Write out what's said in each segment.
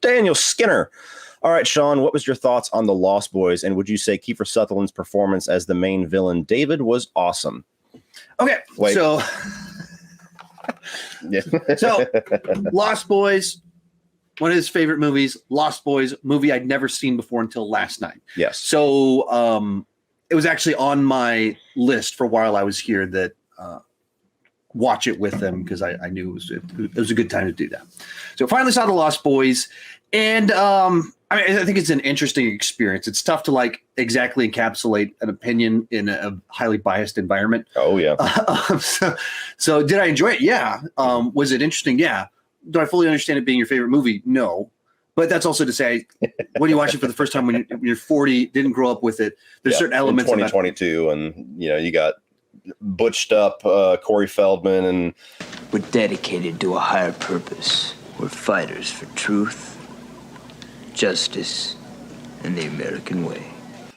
Daniel Skinner. All right, Sean, what was your thoughts on The Lost Boys? And would you say Kiefer Sutherland's performance as the main villain, David, was awesome? Okay, Wait. so Yeah. So, Lost Boys, one of his favorite movies. Lost Boys, movie I'd never seen before until last night. Yes. So, it was actually on my list for a while I was here that watch it with them because I knew it was a good time to do that. So, finally saw The Lost Boys, and I think it's an interesting experience. It's tough to like exactly encapsulate an opinion in a highly biased environment. Oh yeah. So did I enjoy it? Yeah. Was it interesting? Yeah. Do I fully understand it being your favorite movie? No. But that's also to say, when you watch it for the first time when you're 40, didn't grow up with it, there's certain elements. 2022, and you got butched up Corey Feldman, and we're dedicated to a higher purpose. We're fighters for truth, justice, and the American way.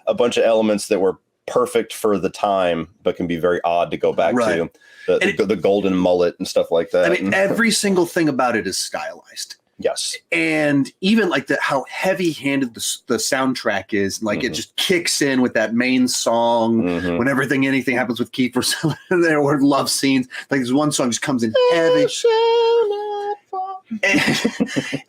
A bunch of elements that were perfect for the time, but can be very odd to go back to. The golden mullet and stuff like that. I mean, every single thing about it is stylized. Yes. And even like how heavy-handed the soundtrack is, like it just kicks in with that main song when anything happens with Kiefer Sutherland there, or love scenes. Like this one song just comes in heavy.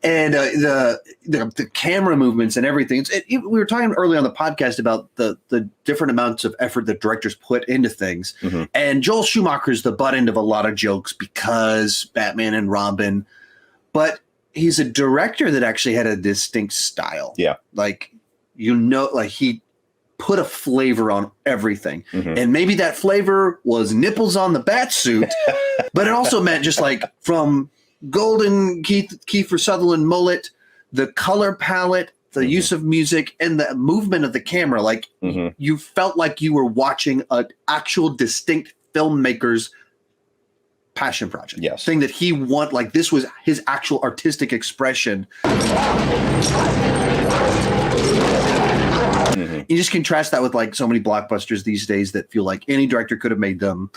And the camera movements and everything. We were talking earlier on the podcast about the different amounts of effort that directors put into things. And Joel Schumacher's the butt end of a lot of jokes because Batman and Robin, but he's a director that actually had a distinct style. Yeah. Like he put a flavor on everything. And maybe that flavor was nipples on the bat suit, but it also meant just like from golden Kiefer Sutherland mullet, the color palette, the use of music, and the movement of the camera. Like you felt like you were watching an actual distinct filmmaker's passion project. Yes. Thing that he like this was his actual artistic expression. You just contrast that with like so many blockbusters these days that feel like any director could have made them.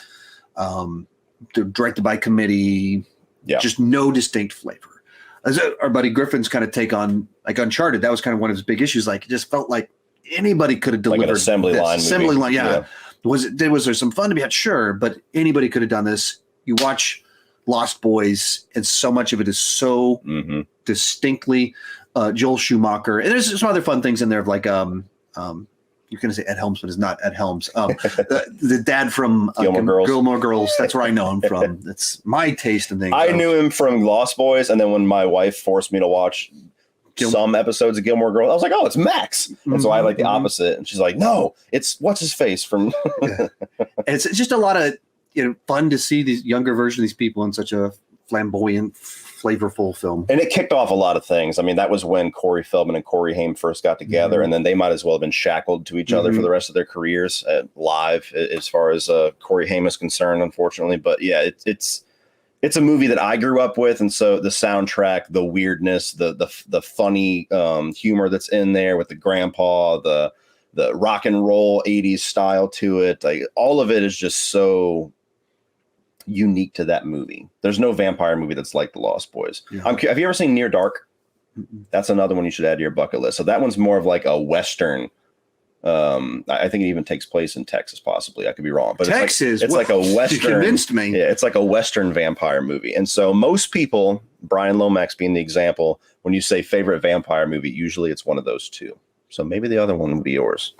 They're directed by committee. Yeah. Just no distinct flavor. As our buddy Griffin's kind of take on like Uncharted, that was kind of one of his big issues. Like it just felt like anybody could have delivered like an assembly line. Assembly line, yeah. Was there some fun to be had? Sure, but anybody could have done this. You watch Lost Boys, and so much of it is so distinctly Joel Schumacher. And there's some other fun things in there of like you're going to say Ed Helms, but it's not Ed Helms. The dad from Gilmore Girls. That's where I know him from. That's my taste in things. I knew him from Lost Boys, and then when my wife forced me to watch some episodes of Gilmore Girls, I was like, oh, it's Max. And so I like the opposite. And she's like, no, it's what's his face from. It's just a lot of fun to see these younger versions of these people in such a flamboyant, flavorful film. And it kicked off a lot of things. I mean, that was when Corey Feldman and Corey Haim first got together, and then they might as well have been shackled to each other for the rest of their careers live, as far as Corey Haim is concerned, unfortunately. But yeah, it's a movie that I grew up with, and so the soundtrack, the weirdness, the funny humor that's in there with the grandpa, the rock and roll 80s style to it, like all of it is just so unique to that movie. There's no vampire movie that's like The Lost Boys. Yeah. Have you ever seen Near Dark? That's another one you should add to your bucket list. So that one's more of like a Western. I think it even takes place in Texas, possibly. I could be wrong, but Texas. It's like a Western. You convinced me. Yeah, it's like a Western vampire movie. And so most people, Brian Lomax being the example, when you say favorite vampire movie, usually it's one of those two. So maybe the other one would be yours.